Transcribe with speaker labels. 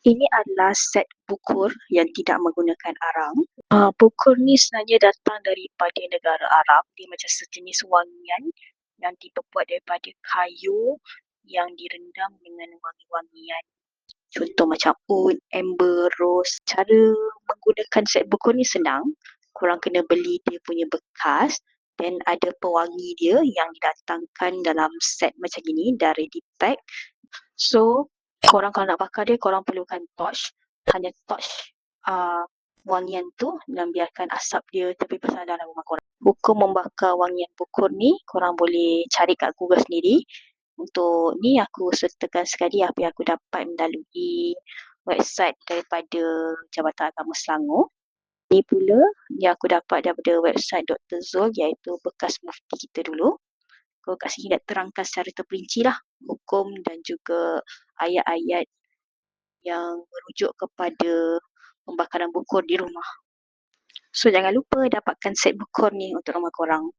Speaker 1: Ini adalah set bukur yang tidak menggunakan arang. Bukur ni sebenarnya datang daripada negara Arab. Dia macam sejenis wangian yang dibuat daripada kayu yang direndam dengan wangi-wangian. Contoh macam oud, amber, rose. Cara menggunakan set bukur ni senang. Korang kena beli dia punya bekas dan ada pewangi dia yang didatangkan dalam set macam ini dah ready pack. So, korang kalau nak bakar dia, korang perlukan torch. Hanya torch wangian tu dan biarkan asap dia tepi bersama dalam rumah korang. Hukum membakar wangian bukur ni, korang boleh cari kat Google sendiri. Untuk ni aku sertakan sekali apa yang aku dapat melalui website daripada Jabatan Agama Selangor. Ni pula yang aku dapat daripada website Dr. Zul iaitu bekas mufti kita dulu. Kau kat sini dah terangkan secara terperinci lah hukum dan juga ayat-ayat yang merujuk kepada pembakaran bukur di rumah. So jangan lupa dapatkan set bukur ni untuk rumah korang.